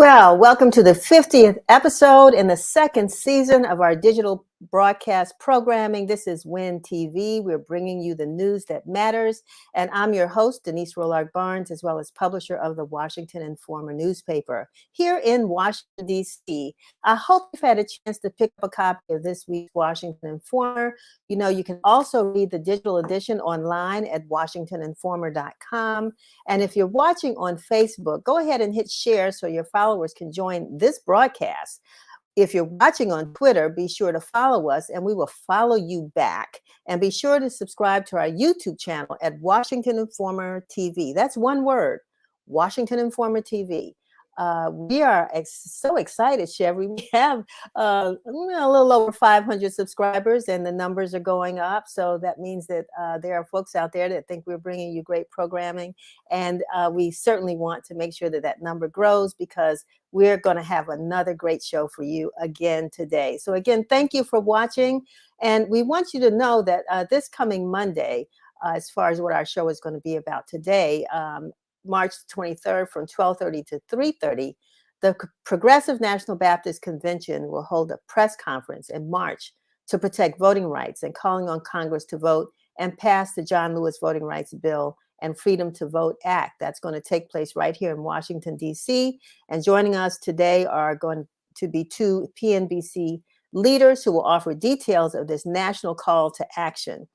Well, welcome to the 50th episode in the second season of our digital broadcast programming. This is WIN TV. We're bringing you the news that matters. And I'm your host, Denise Rollard Barnes, as well as publisher of the Washington Informer newspaper here in Washington, D.C. I hope you've had a chance to pick up a copy of this week's Washington Informer. You know, you can also read the digital edition online at washingtoninformer.com. And if you're watching on Facebook, go ahead and hit share so your followers can join this broadcast. If you're watching on Twitter, be sure to follow us and we will follow you back. And be sure to subscribe to our YouTube channel at Washington Informer TV. That's one word, Washington Informer TV. We are so excited, Chevy. We have a little over 500 subscribers and the numbers are going up. So that means that there are folks out there that think we're bringing you great programming. And we certainly want to make sure that that number grows because we're going to have another great show for you again today. So again, thank you for watching. And we want you to know that this coming Monday, as far as what our show is going to be about today, March 23rd from 12:30 to 3:30, the Progressive National Baptist Convention will hold a press conference in March to protect voting rights and calling on Congress to vote and pass the John Lewis Voting Rights Bill and Freedom to Vote Act. That's going to take place right here in Washington, D.C. And joining us today are going to be two PNBC leaders who will offer details of this national call to action.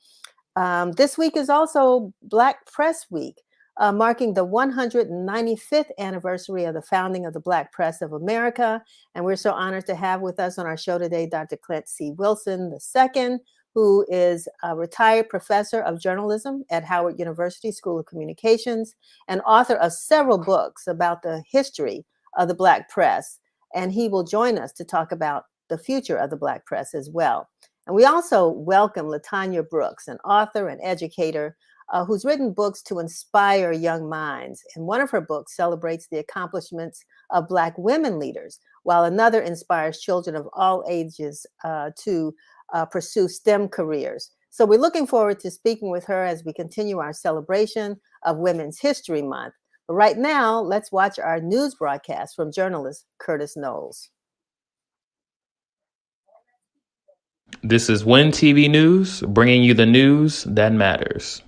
This week is also Black Press Week. Marking the 195th anniversary of the founding of the Black Press of America. And we're so honored to have with us on our show today, Dr. Clint C. Wilson II, who is a retired professor of journalism at Howard University School of Communications and author of several books about the history of the Black press. And he will join us to talk about the future of the Black press as well. And we also welcome LaTanya Brooks, an author and educator who's written books to inspire young minds. And one of her books celebrates the accomplishments of Black women leaders, while another inspires children of all ages to pursue STEM careers. So we're looking forward to speaking with her as we continue our celebration of Women's History Month. But right now, let's watch our news broadcast from journalist Curtis Knowles. This is WIN TV News, bringing you the news that matters.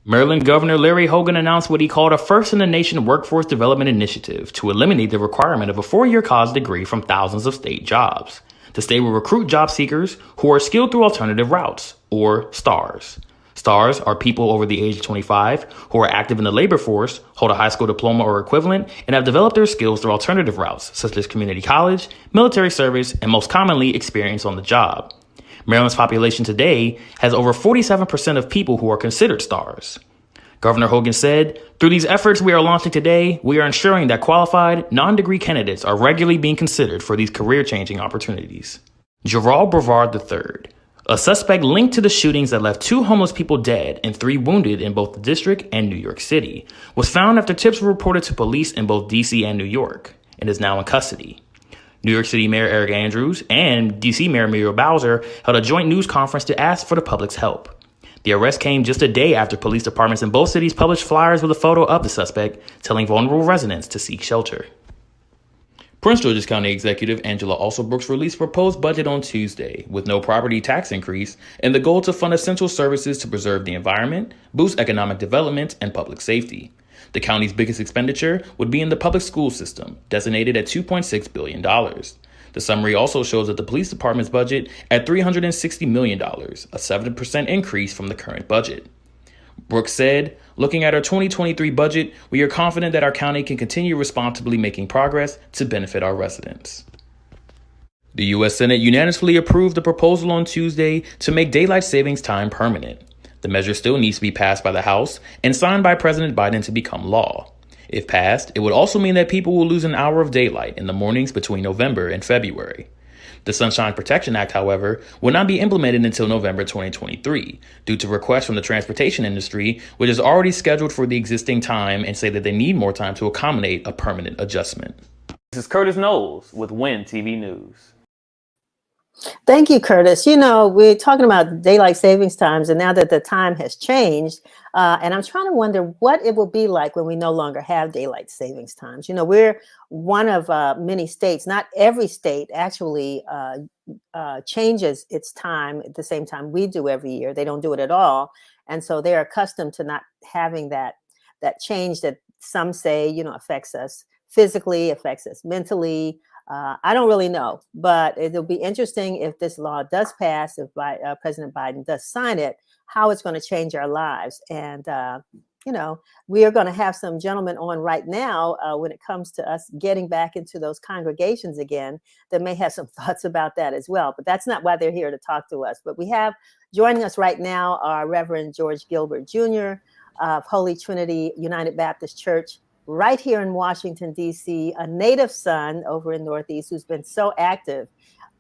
Maryland Governor Larry Hogan announced what he called a first-in-the-nation workforce development initiative to eliminate the requirement of a 4-year college degree from thousands of state jobs. The state will recruit job seekers who are skilled through alternative routes, or STARS. STARS are people over the age of 25 who are active in the labor force, hold a high school diploma or equivalent, and have developed their skills through alternative routes, such as community college, military service, and most commonly, experience on the job. Maryland's population today has over 47% of people who are considered STARS. Governor Hogan said, "Through these efforts we are launching today, we are ensuring that qualified, non-degree candidates are regularly being considered for these career-changing opportunities." Gerald Brevard III, a suspect linked to the shootings that left 2 homeless people dead and 3 wounded in both the district and New York City, was found after tips were reported to police in both D.C. and New York, and is now in custody. New York City Mayor Eric Andrews and D.C. Mayor Muriel Bowser held a joint news conference to ask for the public's help. The arrest came just a day after police departments in both cities published flyers with a photo of the suspect, telling vulnerable residents to seek shelter. Prince George's County Executive Angela Alsobrooks released a proposed budget on Tuesday, with no property tax increase and the goal to fund essential services to preserve the environment, boost economic development, and public safety. The county's biggest expenditure would be in the public school system, designated at $2.6 billion. The summary also shows that the police department's budget at $360 million, a 7% increase from the current budget. Brooks said, "Looking at our 2023 budget, we are confident that our county can continue responsibly making progress to benefit our residents." The U.S. Senate unanimously approved the proposal on Tuesday to make daylight savings time permanent. The measure still needs to be passed by the House and signed by President Biden to become law. If passed, it would also mean that people will lose an hour of daylight in the mornings between November and February. The Sunshine Protection Act, however, will not be implemented until November 2023 due to requests from the transportation industry, which is already scheduled for the existing time and say that they need more time to accommodate a permanent adjustment. This is Curtis Knowles with WIN TV News. Thank you, Curtis. You know, we're talking about daylight savings times, and now that the time has changed, and I'm trying to wonder what it will be like when we no longer have daylight savings times. You know, we're one of many states, not every state actually changes its time at the same time we do every year. They don't do it at all. And so they're accustomed to not having that change that some say, you know, affects us physically, affects us mentally. I don't really know, but it'll be interesting if this law does pass, if President Biden does sign it, how it's going to change our lives. And, you know, we are going to have some gentlemen on right now when it comes to us getting back into those congregations again that may have some thoughts about that as well. But that's not why they're here to talk to us. But we have joining us right now our Reverend George Gilbert Jr. of Holy Trinity United Baptist Church right here in Washington, D.C., a native son over in Northeast who's been so active,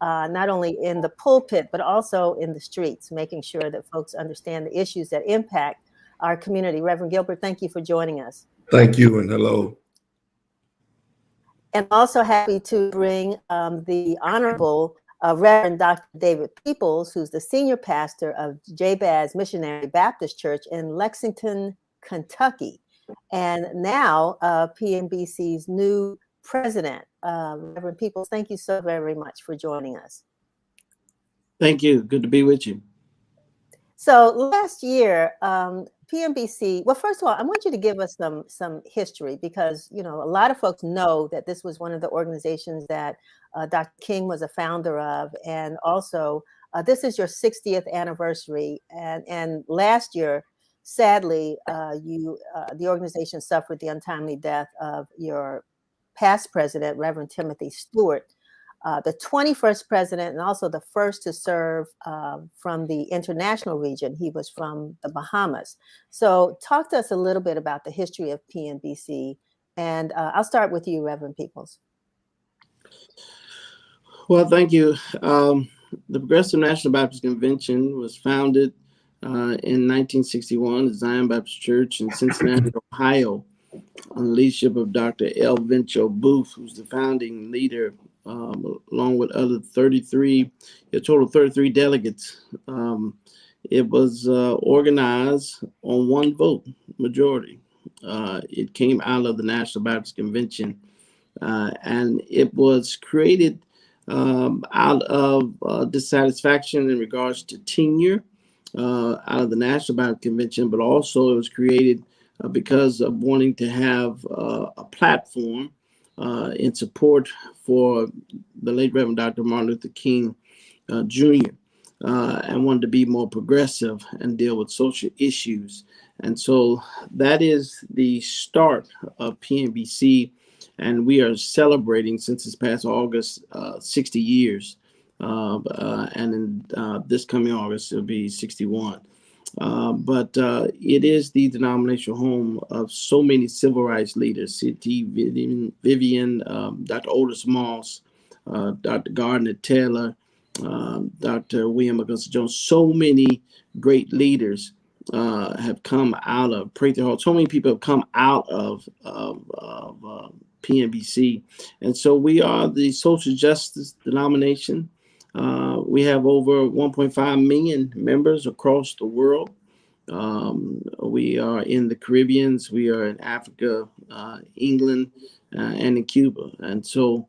not only in the pulpit, but also in the streets, making sure that folks understand the issues that impact our community. Reverend Gilbert, thank you for joining us. Thank you and hello. And also happy to bring the Honorable Reverend Dr. David Peoples, who's the senior pastor of Jabez Missionary Baptist Church in Lexington, Kentucky. And now PMBC's new president, Reverend Peoples, thank you so very much for joining us. Thank you. Good to be with you. So last year, PMBC, well, first of all, I want you to give us some history because, you know, a lot of folks know that this was one of the organizations that Dr. King was a founder of. And also, this is your 60th anniversary. And last year, sadly, the organization suffered the untimely death of your past president, Reverend Timothy Stewart, the 21st president and also the first to serve from the international region. He was from the Bahamas. So talk to us a little bit about the history of PMBC. And I'll start with you, Reverend Peoples. Well, thank you. The Progressive National Baptist Convention was founded in 1961 at Zion Baptist Church in Cincinnati, Ohio, on the leadership of Dr. L. Vencho Booth, who's the founding leader, along with other 33, a total of 33 delegates. It was organized on one vote, majority. It came out of the National Baptist Convention, and it was created out of dissatisfaction in regards to tenure out of the National Baptist Convention, but also it was created because of wanting to have a platform in support for the late Reverend Dr. Martin Luther King Jr. And wanted to be more progressive and deal with social issues. And so that is the start of PMBC. And we are celebrating since this past August 60 years. And in this coming August, it'll be 61. But it is the denominational home of so many civil rights leaders, C.T. Vivian, Dr. Otis Moss, Dr. Gardner Taylor, Dr. William Augusta Jones. So many great leaders have come out of Prather Hall. So many people have come out of PMBC. And so we are the social justice denomination. We have over 1.5 million members across the world. We are in the Caribbean, we are in Africa, England, and in Cuba. And so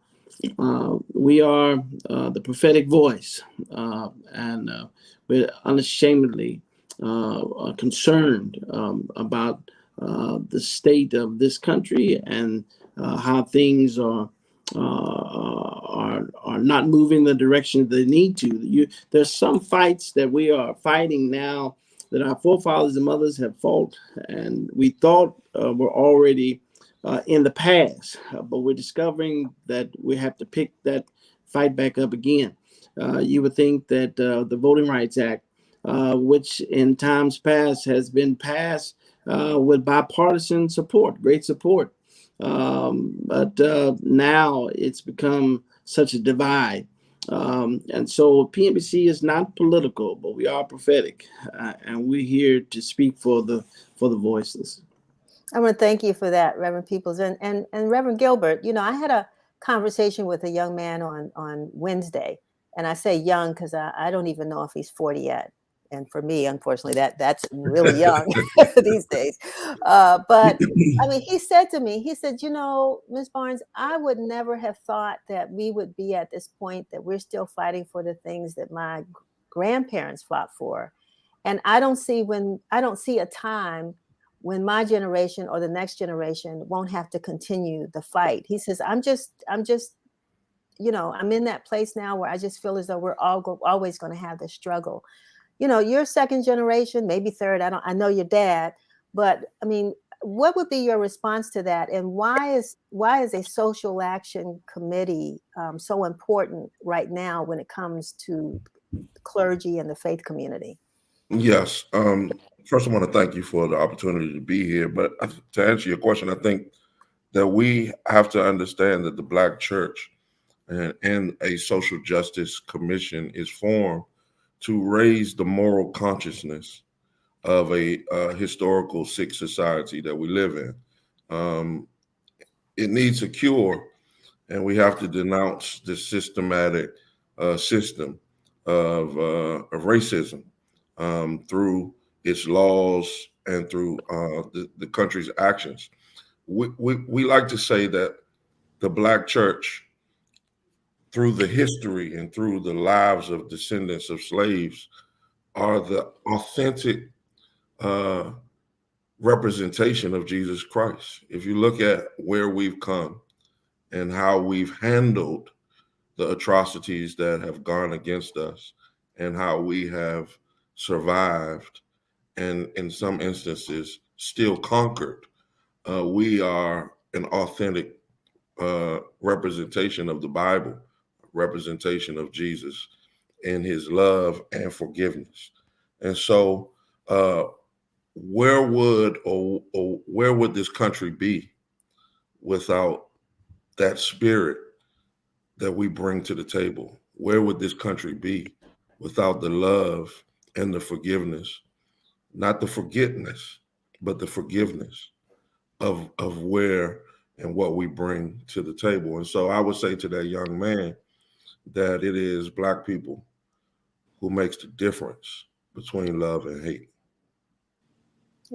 we are the prophetic voice, and we're unashamedly concerned about the state of this country and how things are not moving the direction they need to. There's some fights that we are fighting now that our forefathers and mothers have fought, and we thought were already in the past, but we're discovering that we have to pick that fight back up again. You would think that the Voting Rights Act, which in times past has been passed with bipartisan support, great support, but now it's become such a divide. And so PMBC is not political, but we are prophetic, and we're here to speak for the voiceless. I want to thank you for that, Reverend Peoples. And Reverend Gilbert, you know, I had a conversation with a young man on Wednesday, And I say young because I don't even know if he's 40 yet. And for me, unfortunately, that's really young these days. But I mean, he said to me, he said, Ms. Barnes, I would never have thought that we would be at this point, that we're still fighting for the things that my grandparents fought for. And I don't see a time when my generation or the next generation won't have to continue the fight. He says, I'm in that place now where I just feel as though we're always going to have this struggle. You're second generation, maybe third. I know your dad, but I mean, what would be your response to that? And why is a social action committee so important right now when it comes to clergy and the faith community? Yes. First, I want to thank you for the opportunity to be here. But to answer your question, I think that we have to understand that the Black church and a social justice commission is formed to raise the moral consciousness of a historical sick society that we live in. It needs a cure, and we have to denounce the systematic system of racism through its laws and through the country's actions. We like to say that the Black church, through the history and through the lives of descendants of slaves, are the authentic representation of Jesus Christ. If you look at where we've come and how we've handled the atrocities that have gone against us and how we have survived and in some instances still conquered, we are an authentic representation of the Bible, representation of Jesus and his love and forgiveness. And so where would this country be without that spirit that we bring to the table? Where would this country be without the love and the forgiveness, not the forgetfulness, but the forgiveness of where and what we bring to the table? And so I would say to that young man that it is Black people who makes the difference between love and hate.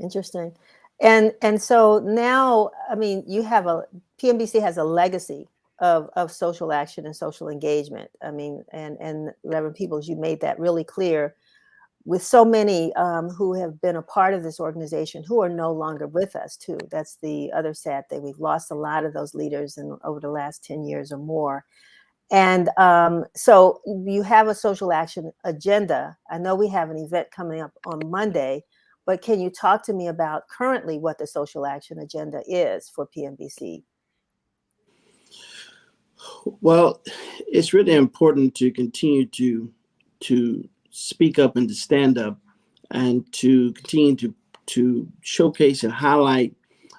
Interesting. And so now, I mean, PMBC has a legacy of social action and social engagement. I mean, and Reverend Peoples, you made that really clear, with so many who have been a part of this organization who are no longer with us too. That's the other sad thing. We've lost a lot of those leaders over the last 10 years or more. And so you have a social action agenda. I know we have an event coming up on Monday, but can you talk to me about currently what the social action agenda is for PMBC? Well, it's really important to continue to speak up and to stand up and to continue to showcase and highlight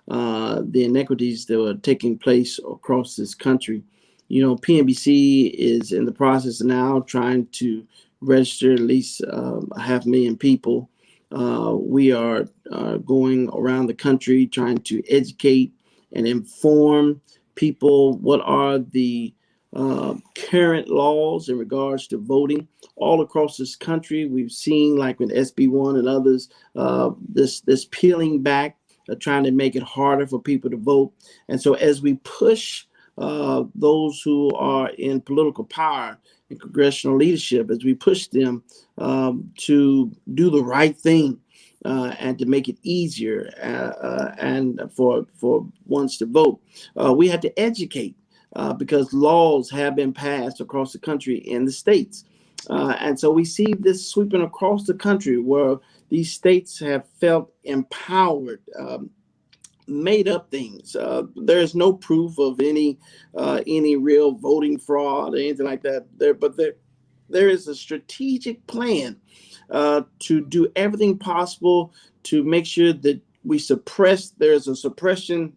the inequities that are taking place across this country. PMBC is in the process now trying to register at least 500,000 people. We are going around the country trying to educate and inform people what are the current laws in regards to voting all across this country. We've seen, like with SB1 and others, this peeling back, trying to make it harder for people to vote. And so as we push those who are in political power and congressional leadership, as we push them to do the right thing and to make it easier and for ones to vote, we had to educate because laws have been passed across the country in the states. And so we see this sweeping across the country where these states have felt empowered, made up things. There's no proof of any real voting fraud or anything like that there, but there is a strategic plan to do everything possible to make sure that there's a suppression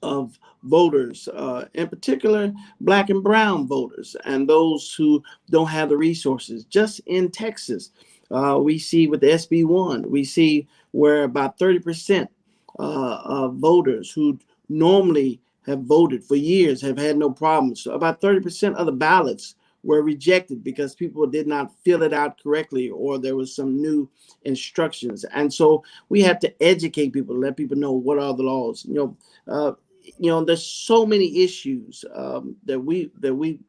of voters, in particular Black and brown voters and those who don't have the resources. Just in Texas, we see with the SB1, we see where about 30% of voters who normally have voted for years have had no problems. So about 30% of the ballots were rejected because people did not fill it out correctly, or there was some new instructions. And so we had to educate people, let people know what are the laws. There's so many issues that we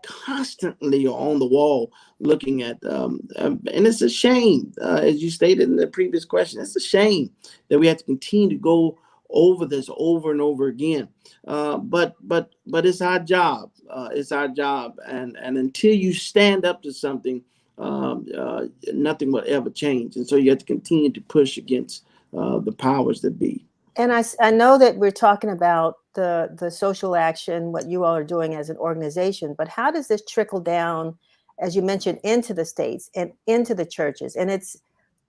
constantly are on the wall looking at, and it's a shame, as you stated in the previous question, it's a shame that we have to continue to go over this over and over again. But it's our job. It's our job, and until you stand up to something, nothing will ever change. And so you have to continue to push against the powers that be. And I know that we're talking about the social action, what you all are doing as an organization, but how does this trickle down, as you mentioned, into the states and into the churches? And it's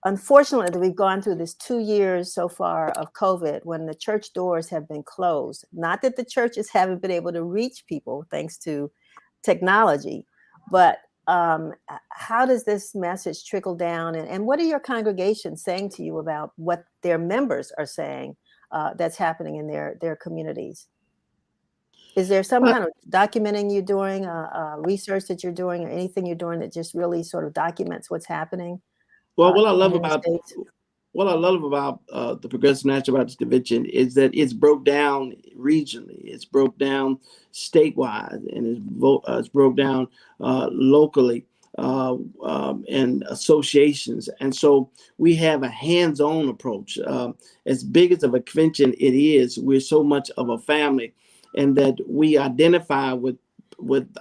unfortunate that we've gone through this 2 years so far of COVID when the church doors have been closed. Not that the churches haven't been able to reach people thanks to technology, but how does this message trickle down? And what are your congregations saying to you about what their members are saying that's happening in their communities? Is there some kind of documenting you're doing, research that you're doing, or anything you're doing that just really sort of documents what's happening? Well, what I love about the Progressive National Baptist Convention is that it's broke down regionally, it's broke down statewide, and it's broke down locally and associations. And so we have a hands-on approach. As big as of a convention it is, we're so much of a family, and that we identify with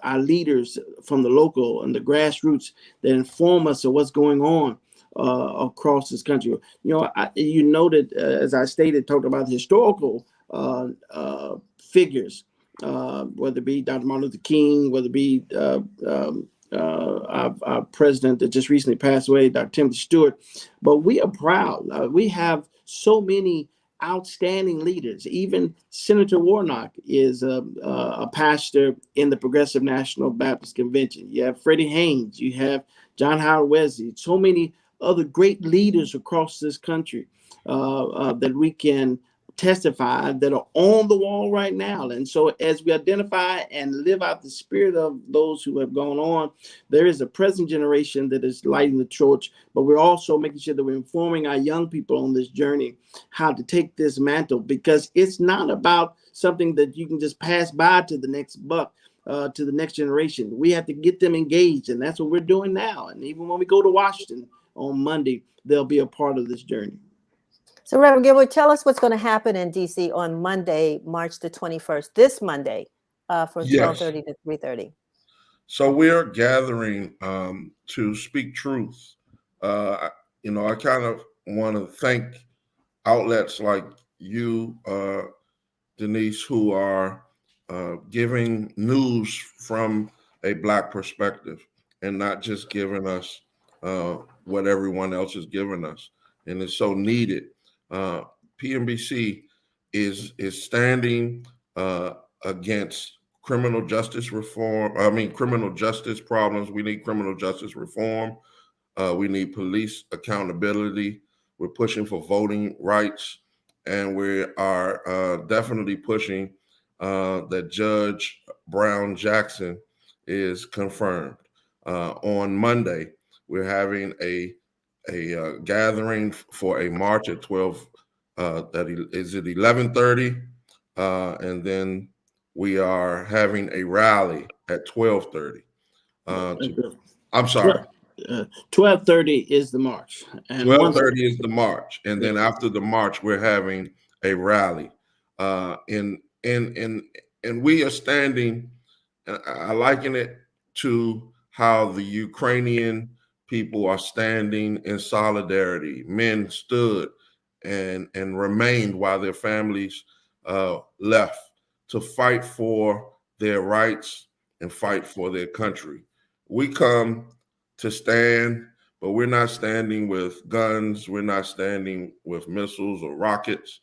our leaders from the local and the grassroots that inform us of what's going on across this country. You noted, as I stated, talked about historical figures, whether it be Dr. Martin Luther King, whether it be our president that just recently passed away, Dr. Timothy Stewart. But we are proud. We have so many outstanding leaders. Even Senator Warnock is a pastor in the Progressive National Baptist Convention. You have Freddie Haynes. You have John Howard Wesley. So many other great leaders across this country that we can testify that are on the wall right now. And so as we identify and live out the spirit of those who have gone on, there is a present generation that is lighting the torch, but we're also making sure that we're informing our young people on this journey how to take this mantle, because it's not about something that you can just pass by to the next buck. To the next generation. We have to get them engaged, and that's what we're doing now. And even when we go to Washington on Monday, they'll be a part of this journey. So Reverend Gilbert, tell us what's going to happen in DC on Monday, March the 21st, this Monday, from 12:30 to 3:30. So we're gathering to speak truth. I kind of want to thank outlets like you, Denise, who are giving news from a Black perspective and not just giving us what everyone else is giving us. And it's so needed. PNBC is standing against criminal justice problems. We need criminal justice reform. We need police accountability. We're pushing for voting rights. And we are definitely pushing that Judge Brown Jackson is confirmed. On Monday, we're having a gathering for a march at 12. That is at 11:30, and then we are having a rally at 12:30. I'm sorry. 12:30 is the march. 12:30 is the march, and then after the march, we're having a rally. And we are standing. I liken it to how the Ukrainian people are standing in solidarity. Men stood and remained while their families left to fight for their rights and fight for their country. We come to stand, but we're not standing with guns. We're not standing with missiles or rockets.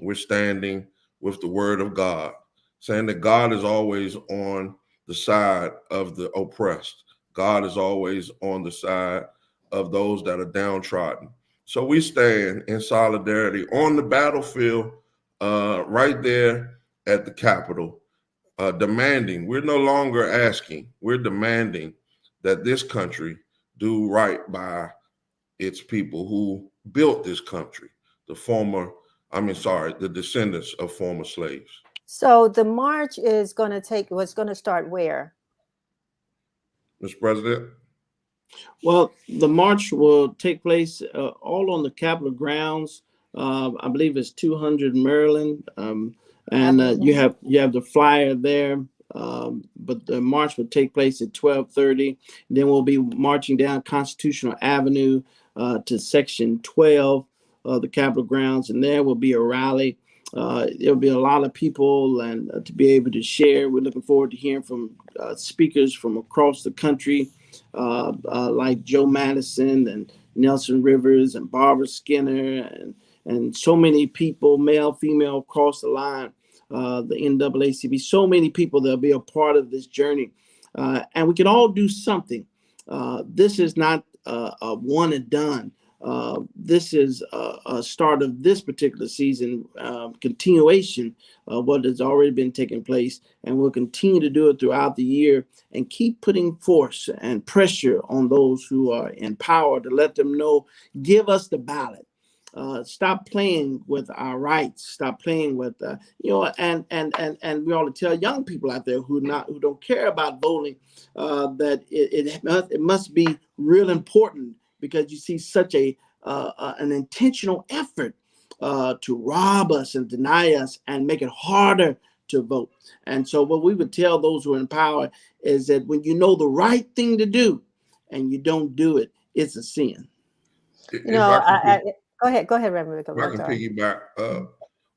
We're standing with the word of God, saying that God is always on the side of the oppressed. God is always on the side of those that are downtrodden. So we stand in solidarity on the battlefield, right there at the Capitol, demanding. We're no longer asking. We're demanding that this country do right by its people who built this country, the descendants of former slaves. So the march was going to start where? Mr. President? Well, the march will take place all on the Capitol grounds. I believe it's 200 Maryland, and you have the flyer there. But the march will take place at 12:30. Then we'll be marching down Constitutional Avenue to Section 12 of the Capitol grounds, and there will be a rally. There'll be a lot of people and to be able to share. We're looking forward to hearing from speakers from across the country, like Joe Madison and Nelson Rivers and Barbara Skinner and so many people, male, female, across the line, the NAACP, so many people that'll be a part of this journey. And we can all do something. This is not a one and done. This is a start of this particular season, continuation of what has already been taking place, and we'll continue to do it throughout the year and keep putting force and pressure on those who are in power to let them know, give us the ballot. Stop playing with our rights. Stop playing with, and we ought to tell young people out there who don't care about voting that it must be real important, because you see such an intentional effort to rob us and deny us and make it harder to vote. And so what we would tell those who are in power is that when you know the right thing to do and you don't do it, it's a sin. Go ahead, Reverend. If I can piggyback,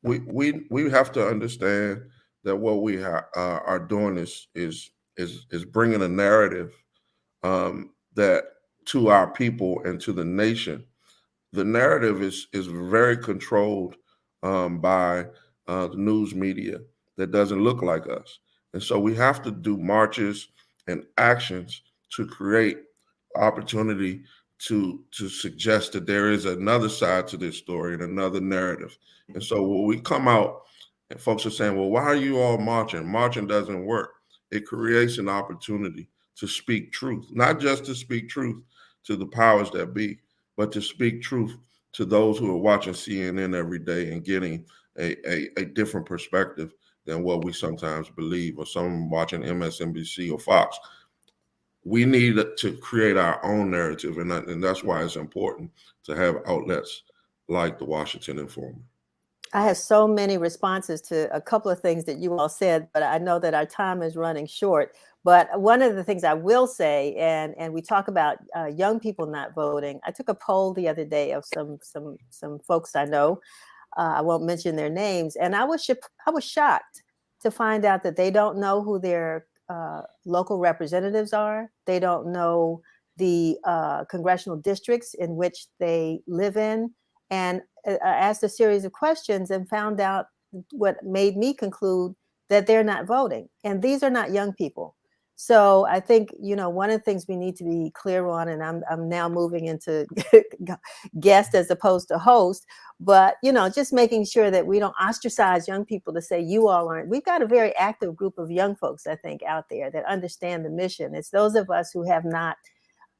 we have to understand that what we are doing is bringing a narrative that to our people and to the nation. The narrative is very controlled by the news media that doesn't look like us. And so we have to do marches and actions to create opportunity to suggest that there is another side to this story and another narrative. And so when we come out and folks are saying, well, why are you all marching? Marching doesn't work. It creates an opportunity to speak truth, not just to speak truth to the powers that be, but to speak truth to those who are watching CNN every day and getting a different perspective than what we sometimes believe, or some watching MSNBC or Fox. We need to create our own narrative, and that's why it's important to have outlets like the Washington Informer. I have so many responses to a couple of things that you all said, but I know that our time is running short. But one of the things I will say, and we talk about young people not voting. I took a poll the other day of some folks I know. I won't mention their names, and I was shocked to find out that they don't know who their local representatives are. They don't know the congressional districts in which they live in. And I asked a series of questions and found out what made me conclude that they're not voting. And these are not young people. So I think, one of the things we need to be clear on, and I'm now moving into guest as opposed to host, but, just making sure that we don't ostracize young people to say you all aren't. We've got a very active group of young folks, I think, out there that understand the mission. It's those of us who have not,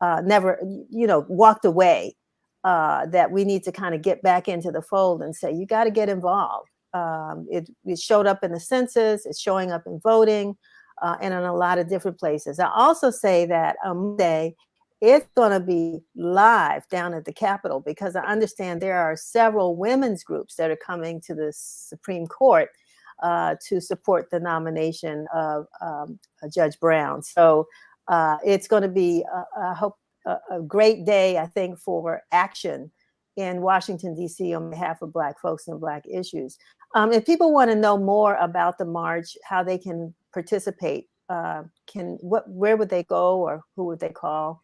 never, walked away, that we need to kind of get back into the fold and say, you got to get involved. It showed up in the census, it's showing up in voting, and in a lot of different places. I also say that on Monday, it's going to be live down at the Capitol, because I understand there are several women's groups that are coming to the Supreme Court to support the nomination of Judge Brown. So it's going to be, I hope, a great day, I think, for action in Washington, D.C. on behalf of Black folks and Black issues. If people want to know more about the march, how they can participate, where would they go, or who would they call?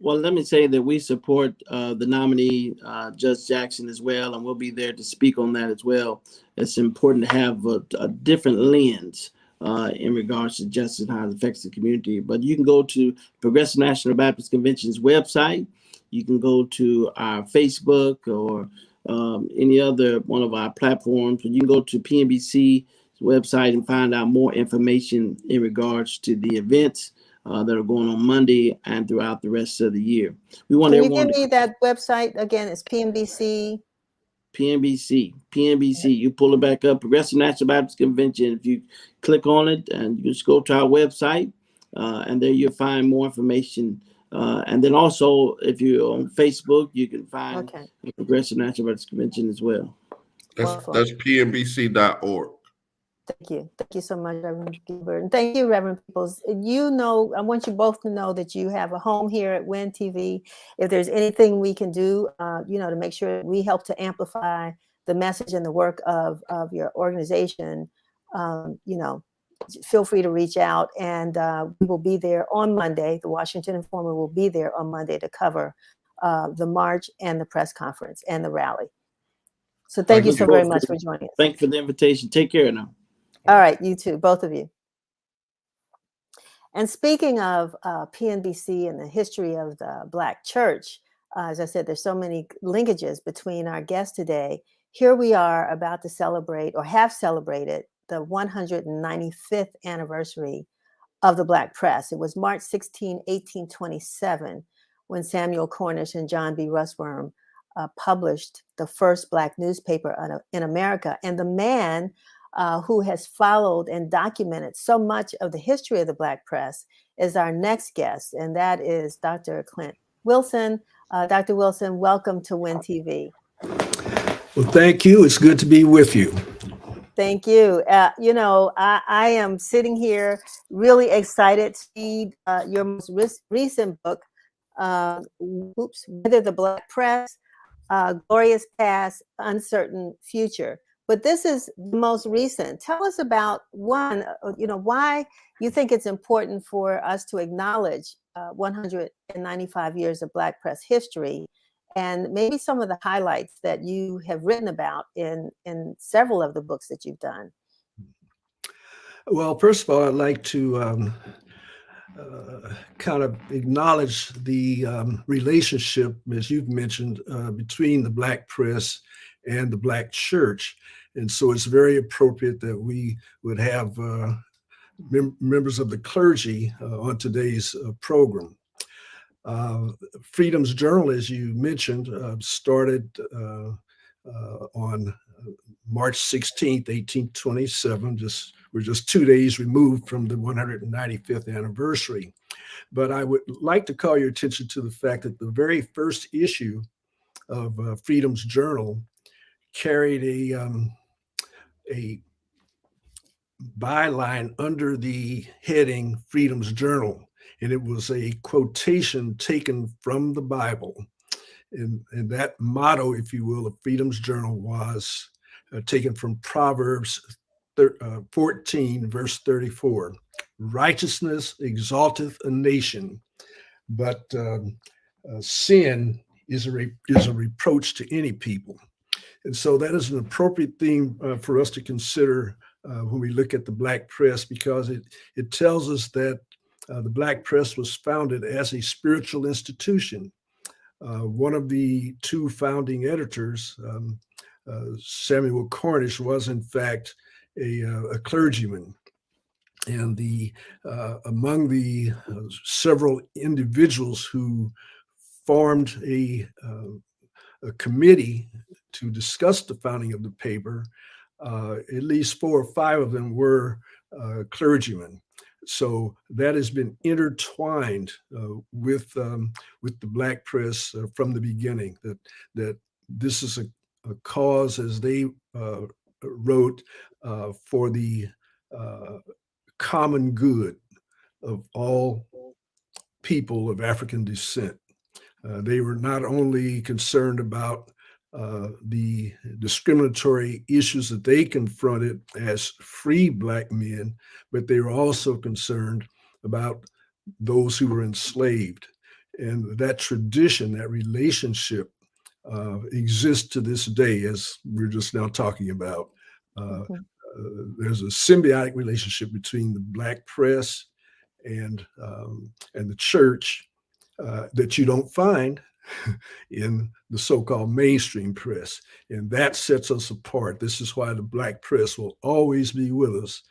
Well, let me say that we support the nominee, Judge Jackson, as well, and we'll be there to speak on that as well. It's important to have a different lens in regards to justice and how it affects the community. But you can go to Progressive National Baptist Convention's website. You can go to our Facebook or any other one of our platforms. You can go to PNBC's website and find out more information in regards to the events that are going on Monday and throughout the rest of the year. We want Can you everyone give me that website again? It's PNBC. PNBC. You pull it back up, Progressive National Baptist Convention. If you click on it and you just go to our website, and there you'll find more information. And then also, if you're on Facebook, you can find the Progressive National Baptist Convention as well. That's pnbc.org. Thank you so much, Reverend Gilbert, and thank you, Reverend Peoples. You know, I want you both to know that you have a home here at WIN TV. If there's anything we can do, to make sure we help to amplify the message and the work of your organization, feel free to reach out, and we will be there on Monday. The Washington Informer will be there on Monday to cover the march and the press conference and the rally. So thank you so very much for joining us. Thank you for the invitation. Take care now. All right, you too, both of you. And speaking of PNBC and the history of the Black church, as I said, there's so many linkages between our guests today. Here we are about to celebrate, or have celebrated, the 195th anniversary of the Black press. It was March 16, 1827, when Samuel Cornish and John B. Russwurm published the first Black newspaper in America. And the man who has followed and documented so much of the history of the Black press is our next guest, and that is Dr. Clint Wilson. Dr. Wilson, welcome to WIN TV. Well, thank you. It's good to be with you. Thank you. I am sitting here really excited to read your most recent book, Whether the Black Press, Glorious Past, Uncertain Future. But this is the most recent. Tell us about why you think it's important for us to acknowledge 195 years of Black press history, and maybe some of the highlights that you have written about in several of the books that you've done. Well, first of all, I'd like to kind of acknowledge the relationship, as you've mentioned, between the Black press and the Black church. And so it's very appropriate that we would have members of the clergy on today's program. Freedom's Journal, as you mentioned, started on March 16th, 1827. We're just 2 days removed from the 195th anniversary. But I would like to call your attention to the fact that the very first issue of Freedom's Journal carried a byline under the heading Freedom's Journal, and it was a quotation taken from the Bible. And that motto, if you will, of Freedom's Journal was taken from Proverbs 14, verse 34. Righteousness exalteth a nation, but sin is a reproach to any people. And so that is an appropriate theme for us to consider when we look at the Black press, because it tells us that the Black press was founded as a spiritual institution. One of the two founding editors, Samuel Cornish, was in fact a clergyman. And among the several individuals who formed a committee to discuss the founding of the paper, at least 4 or 5 of them were clergymen. So that has been intertwined with the Black press from the beginning, that this is a cause, as they wrote, for the common good of all people of African descent. They were not only concerned about the discriminatory issues that they confronted as free Black men, but they were also concerned about those who were enslaved. And that tradition, that relationship exists to this day, as we're just now talking about. There's a symbiotic relationship between the Black press and the church that you don't find, in the so-called mainstream press. And that sets us apart. This is why the Black press will always be with us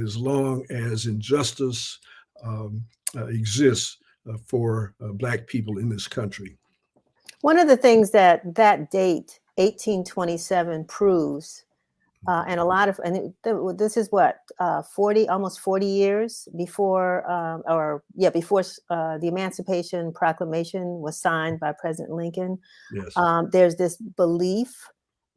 as long as injustice exists for Black people in this country. One of the things that date, 1827, proves, and a lot of, this is what, 40, almost 40 years before, before the Emancipation Proclamation was signed by President Lincoln. Yes. There's this belief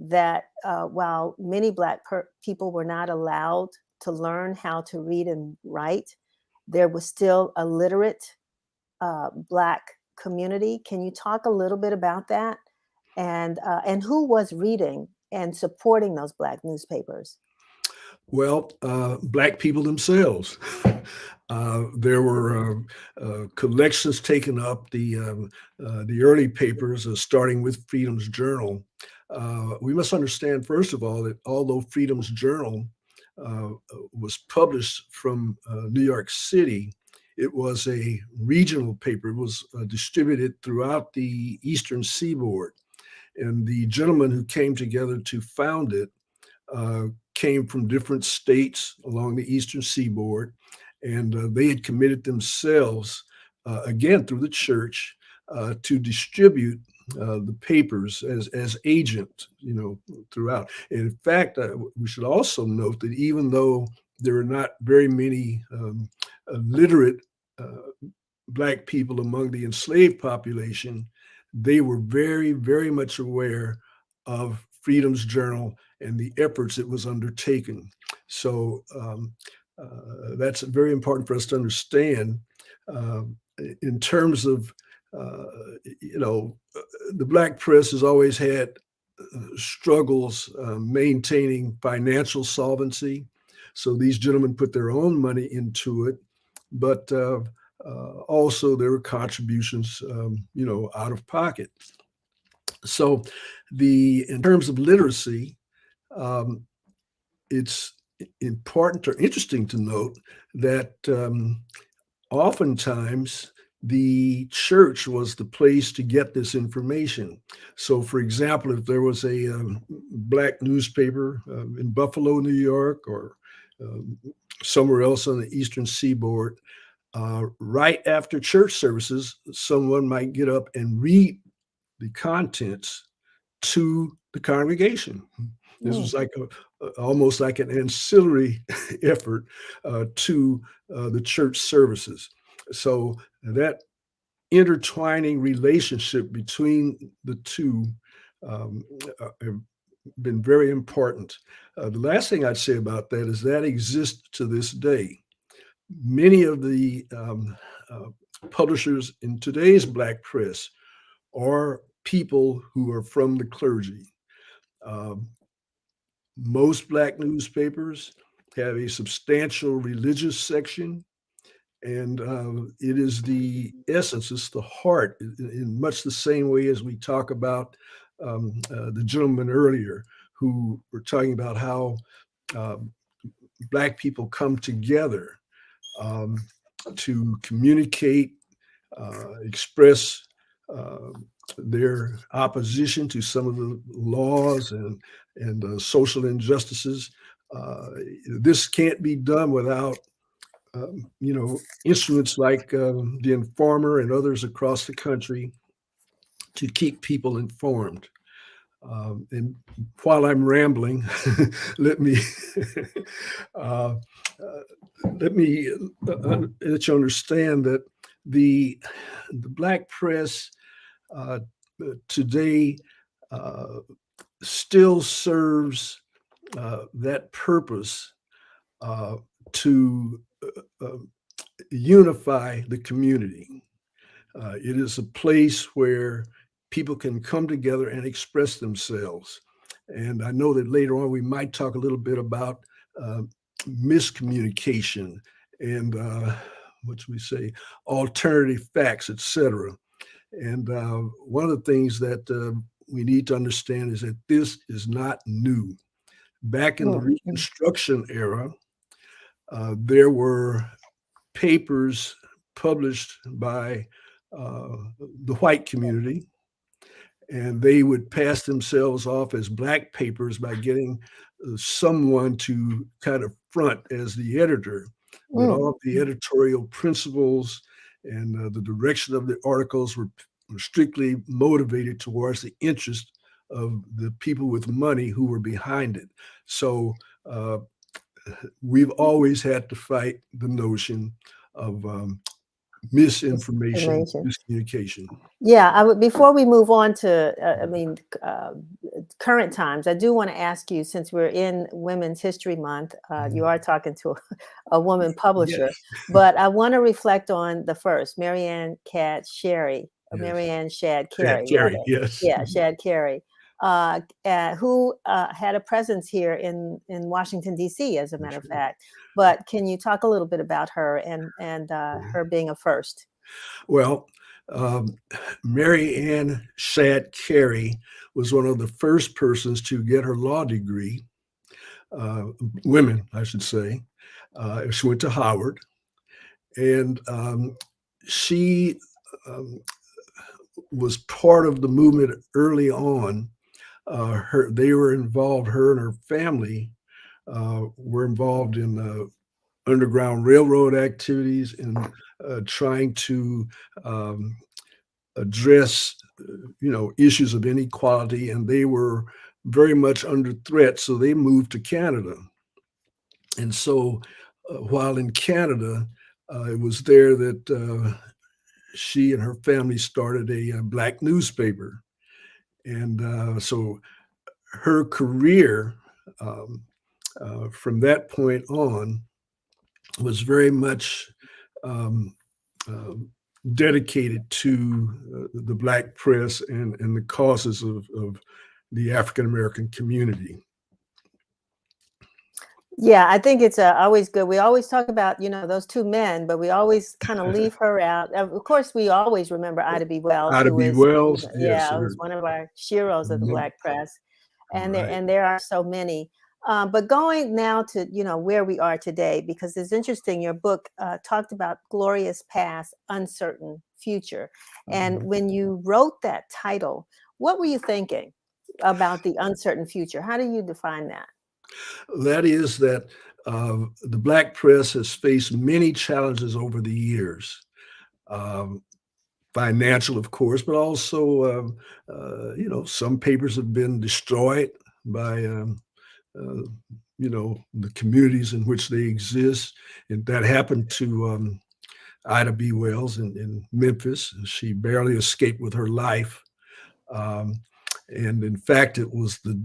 that while many Black people were not allowed to learn how to read and write, there was still a literate Black community. Can you talk a little bit about that, and who was reading and supporting those Black newspapers? Well, Black people themselves. There were collections taken up, the early papers, starting with Freedom's Journal. We must understand, first of all, that although Freedom's Journal was published from New York City, it was a regional paper. It was distributed throughout the Eastern Seaboard. And the gentlemen who came together to found it came from different states along the Eastern Seaboard. And they had committed themselves, again, through the church, to distribute the papers as agent, throughout. And in fact, we should also note that even though there are not very many literate Black people among the enslaved population, they were very, very much aware of Freedom's Journal and the efforts it was undertaking. So that's very important for us to understand. In terms of, the Black press has always had struggles maintaining financial solvency. So these gentlemen put their own money into it, but also there were contributions, out of pocket. So in terms of literacy, it's important or interesting to note that oftentimes the church was the place to get this information. So, for example, if there was a Black newspaper in Buffalo, New York, or somewhere else on the Eastern Seaboard, right after church services, someone might get up and read the contents to the congregation. This was like almost like an ancillary effort to the church services. So that intertwining relationship between the two have been very important. The last thing I'd say about that is that exists to this day. Many of the publishers in today's Black press are people who are from the clergy. Most Black newspapers have a substantial religious section, and it is the essence, it's the heart, in much the same way as we talk about the gentleman earlier who were talking about how Black people come together to communicate, express their opposition to some of the laws and social injustices. This can't be done without instruments like the Informer and others across the country to keep people informed. And while I'm rambling, let me let you understand that the Black press today still serves that purpose to unify the community. It is a place where people can come together and express themselves. And I know that later on we might talk a little bit about miscommunication and what should we say, alternative facts, etc. And one of the things that we need to understand is that this is not new. Back in the Reconstruction era, there were papers published by the white community, and they would pass themselves off as black papers by getting someone to kind of front as the editor. But all of the editorial principles and the direction of the articles were strictly motivated towards the interest of the people with money who were behind it. So we've always had to fight the notion of misinformation, miscommunication. Yeah, before we move on to, current times, I do want to ask you, since we're in Women's History Month, you are talking to a woman publisher, Yes. but I want to reflect on the first, Marianne Shad Carey. Shad Carey, yes. Yeah, Shad Carey, who had a presence here in Washington, D.C., as a matter of fact. But can you talk a little bit about her and her being a first? Well, Mary Ann Shad Carey was one of the first persons to get her law degree, women, I should say. She went to Howard, and she was part of the movement early on. They were involved, her and her family were involved in Underground Railroad activities and trying to address, issues of inequality, and they were very much under threat. So they moved to Canada. And so while in Canada, it was there that she and her family started a black newspaper. And so her career from that point on was very much dedicated to the Black press and the causes of the African American community. Yeah, I think it's always good. We always talk about, those two men, but we always kind of leave her out. Of course, we always remember Ida B. Wells. Ida B. Wells, yes. Yeah, who's one of our heroes of the Black press. And Right. there are so many. But going now to, where we are today, because it's interesting, your book talked about glorious past, uncertain future. And when you wrote that title, what were you thinking about the uncertain future? How do you define that? That is that the Black press has faced many challenges over the years. Financial, of course, but also, some papers have been destroyed by the communities in which they exist. And that happened to Ida B. Wells in Memphis. She barely escaped with her life. And in fact, it was the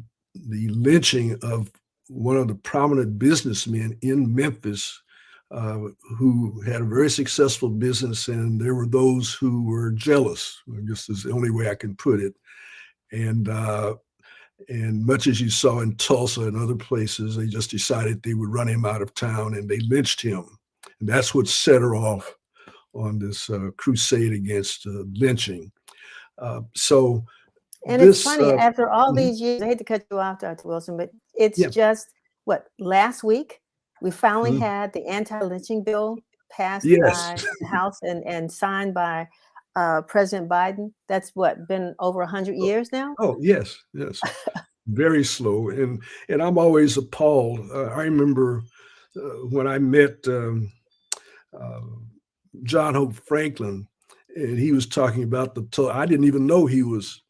lynching of one of the prominent businessmen in Memphis who had a very successful business, and there were those who were jealous. I guess is the only way I can put it. And much as you saw in Tulsa and other places, they just decided they would run him out of town, and they lynched him. And that's what set her off on this crusade against lynching. And it's funny, after all these years, I hate to cut you off, Dr. Wilson, but it's just, last week, we finally had the anti-lynching bill passed by the House and signed by President Biden. That's been over 100 years now? Oh, yes. Very slow. And I'm always appalled. I remember when I met John Hope Franklin, and he was talking about I didn't even know he was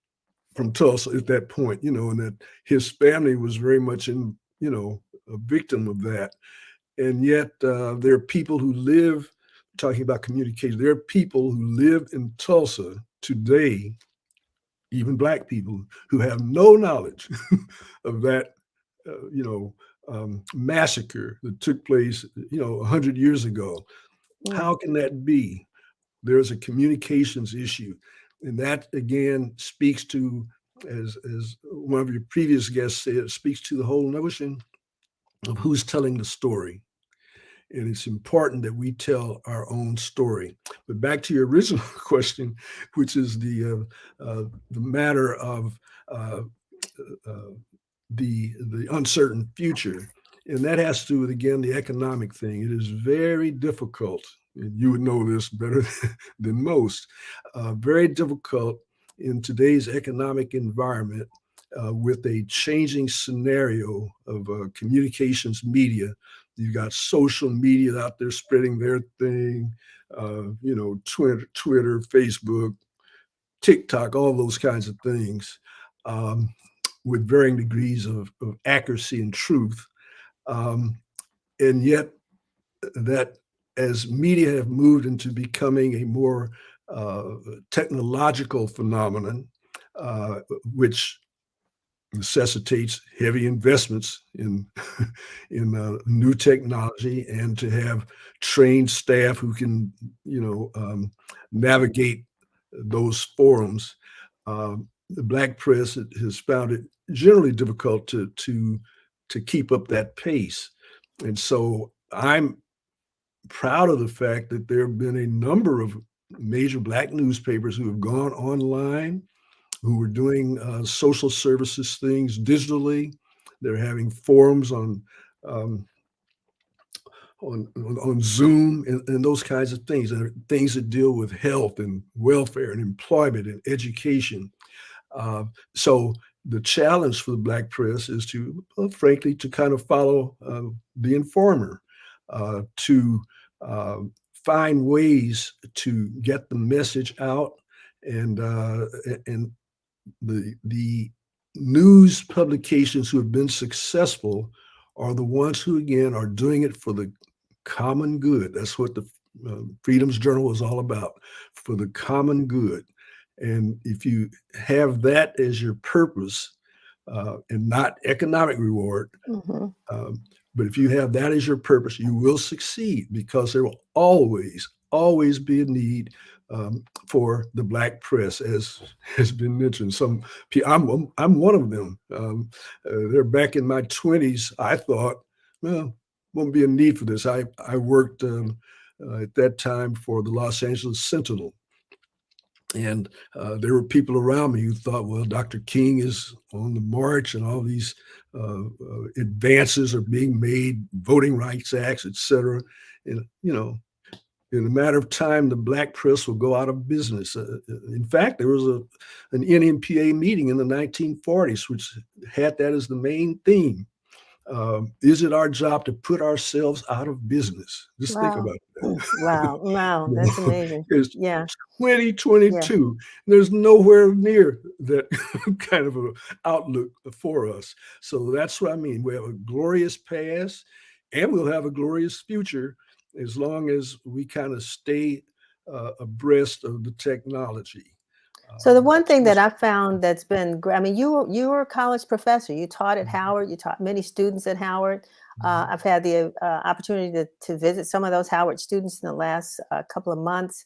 from Tulsa at that point, and that his family was very much a victim of that. And yet there are people who live, talking about communication, there are people who live in Tulsa today, even Black people, who have no knowledge of that, massacre that took place, 100 years ago. How can that be? There's a communications issue. And that, again, speaks to, as one of your previous guests said, speaks to the whole notion of who's telling the story. And it's important that we tell our own story. But back to your original question, which is the matter of the uncertain future. And that has to do with, again, the economic thing. It is very difficult and you would know this better than most, very difficult in today's economic environment with a changing scenario of communications media. You've got social media out there spreading their thing, Twitter, Facebook, TikTok, all those kinds of things, with varying degrees of accuracy and truth. And yet that as media have moved into becoming a more technological phenomenon, which necessitates heavy investments in new technology, and to have trained staff who can navigate those forums. The Black press has found it generally difficult to keep up that pace, and so I'm proud of the fact that there have been a number of major Black newspapers who have gone online, who are doing social services things digitally. They're having forums on Zoom and those kinds of things, and things that deal with health and welfare and employment and education. So the challenge for the Black press is to, frankly, to kind of follow the informer, to find ways to get the message out, and the news publications who have been successful are the ones who, again, are doing it for the common good. That's what the Freedom's Journal is all about, for the common good. And if you have that as your purpose, and not economic reward, but if you have that as your purpose, you will succeed, because there will always be a need for the Black press, as has been mentioned. I'm one of them. They're back in my 20s. I thought, well, won't be a need for this. I worked at that time for the Los Angeles Sentinel. And there were people around me who thought, well, Dr. King is on the march and all these advances are being made, voting rights acts, et cetera. And, in a matter of time, the Black press will go out of business. In fact, there was an NMPA meeting in the 1940s, which had that as the main theme. Is it our job to put ourselves out of business? Just think about that. Wow, that's amazing. It's Yeah. 2022. There's nowhere near that kind of an outlook for us. So that's what I mean. We have a glorious past, and we'll have a glorious future, as long as we kind of stay abreast of the technology. So the one thing that I found that's been great, I mean, you were a college professor. You taught at Howard. You taught many students at Howard. I've had the opportunity to visit some of those Howard students in the last couple of months.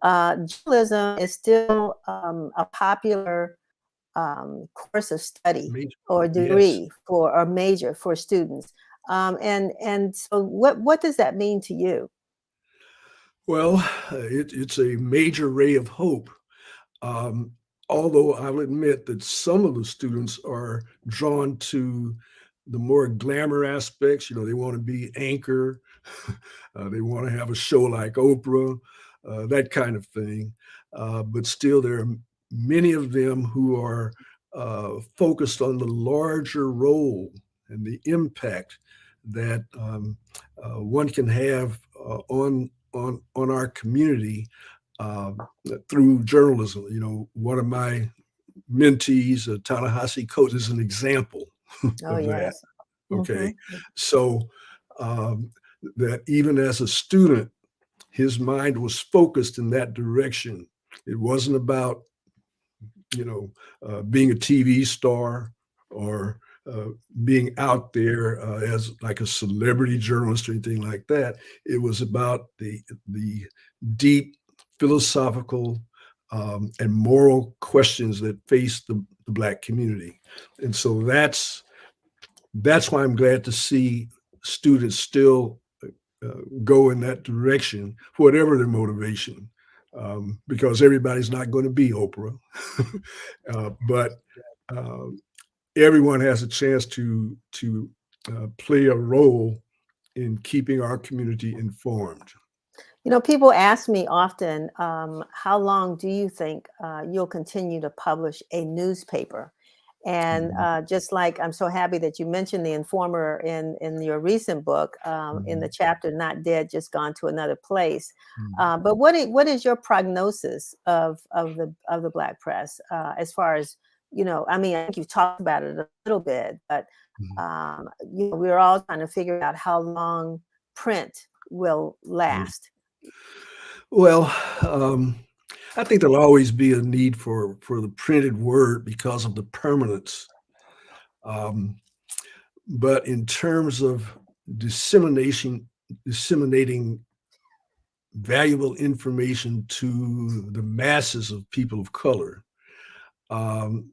Journalism is still a popular course of study or degree or major for students. And so what does that mean to you? Well, it's a major ray of hope. Although I'll admit that some of the students are drawn to the more glamour aspects. They want to be anchor, they want to have a show like Oprah, that kind of thing. But still, there are many of them who are focused on the larger role and the impact that one can have on our community through journalism. One of my mentees, Ta-Nehisi Coates, is an example of that. Okay, so that even as a student, his mind was focused in that direction. It wasn't about being a TV star or being out there as like a celebrity journalist or anything like that. It was about the deep philosophical and moral questions that face the Black community. And so that's why I'm glad to see students still go in that direction, whatever their motivation, because everybody's not going to be Oprah, but everyone has a chance to play a role in keeping our community informed. You know, people ask me often, how long do you think you'll continue to publish a newspaper? And Mhm, just like I'm so happy that you mentioned the Informer in your recent book, in the mhm, chapter "Not Dead, Just Gone to Another Place." mhm. But what is your prognosis of the Black press as far as I mean, I think you've talked about it a little bit, but Mhm. we're all trying to figure out how long print will Yeah. last. Well, um, I think there'll always be a need for the printed word because of the permanence. Um, but in terms of disseminating valuable information to the masses of people of color,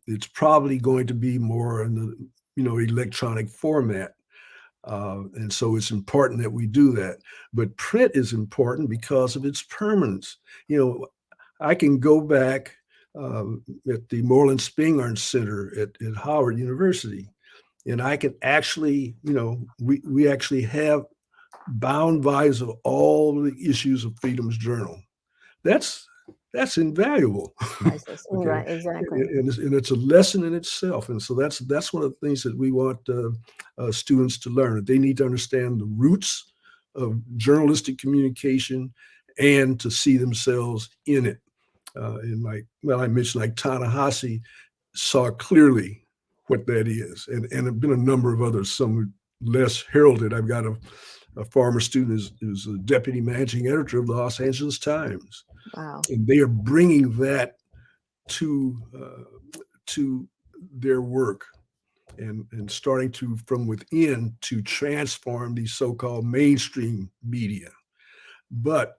it's probably going to be more in the electronic format. And so it's important that we do that. But print is important because of its permanence. You know, I can go back at the Moreland Spingarn Center at Howard University, and I can actually, we actually have bound volumes of all the issues of Freedom's Journal. That's that's invaluable. Priceless. Okay, Right, exactly. and it's a lesson in itself, and so that's one of the things that we want students to learn. That they need to understand the roots of journalistic communication and to see themselves in it. I mentioned like Ta-Nehisi saw clearly what that is, and have been a number of others, some less heralded. I've got a former student who's a deputy managing editor of the Los Angeles Times, Wow. and they are bringing that to their work and starting to from within to transform these so-called mainstream media. But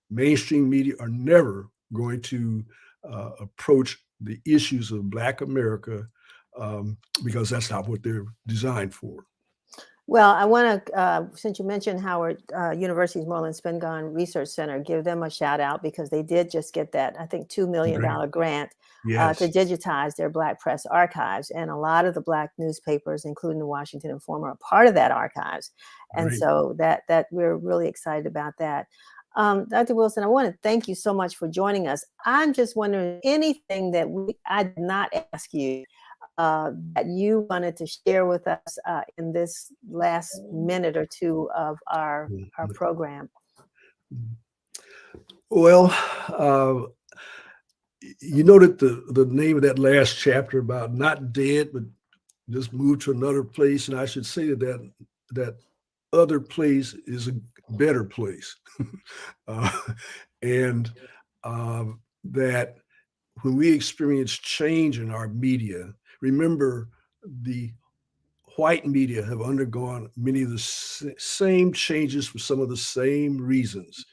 mainstream media are never going to approach the issues of Black America because that's not what they're designed for. Well, I want to, since you mentioned Howard University's Moreland Spingarn Research Center, give them a shout out because they did just get that, I think, $2 million Great. grant to Yes. digitize their Black press archives. And a lot of the Black newspapers, including the Washington Informer, are part of that archives. And Great. so that we're really excited about that. Dr. Wilson, I want to thank you so much for joining us. I'm just wondering anything that I did not ask you that you wanted to share with us in this last minute or two of our program. Well, you noted the name of that last chapter about not dead, but just moved to another place. And I should say that other place is a better place. uh, and that when we experience change in our media, remember the white media have undergone many of the same changes for some of the same reasons.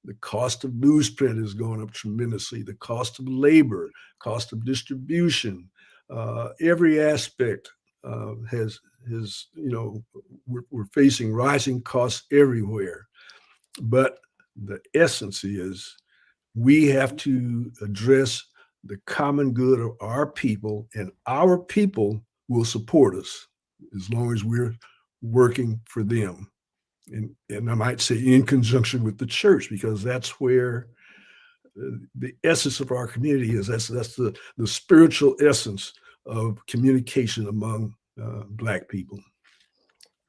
The cost of newsprint has gone up tremendously. The cost of labor, cost of distribution, every aspect we're facing rising costs everywhere. But the essence is we have to address the common good of our people, and our people will support us as long as we're working for them. And I might say in conjunction with the church, because that's where the essence of our community is. That's the spiritual essence of communication among Black people.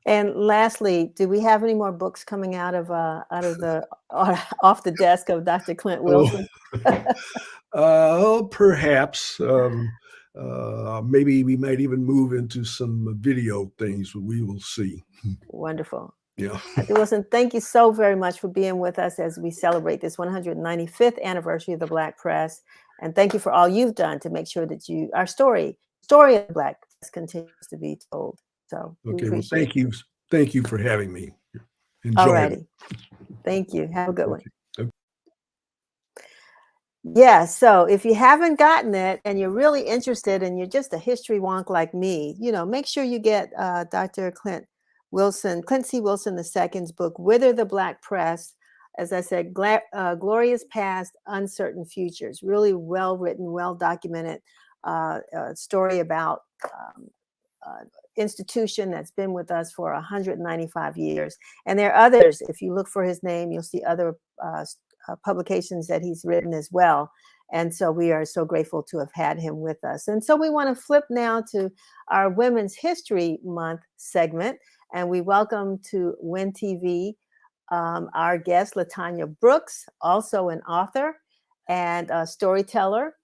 And lastly, do we have any more books coming out of the off the desk of Dr. Clint Wilson? Perhaps. Maybe we might even move into some video things, but we will see. Wonderful. Yeah. Dr. Wilson, thank you so very much for being with us as we celebrate this 195th anniversary of the Black press. And thank you for all you've done to make sure that our story of the Black press continues to be told. So we Okay. Well, appreciate thank you. Thank you for having me. All Enjoy it. righty. Thank you. Have a good one. Okay. Yeah, so if you haven't gotten it and you're really interested and you're just a history wonk like me, make sure you get Dr. Clint C. Wilson II's book, Whither the Black Press. As I said, Glorious Past, Uncertain Futures. Really well written, well documented story about institution that's been with us for 195 years. And there are others. If you look for his name, you'll see other publications that he's written as well. And so we are so grateful to have had him with us. And so we want to flip now to our Women's History Month segment. And we welcome to WIN TV our guest, Latanya Brooks, also an author and a storyteller.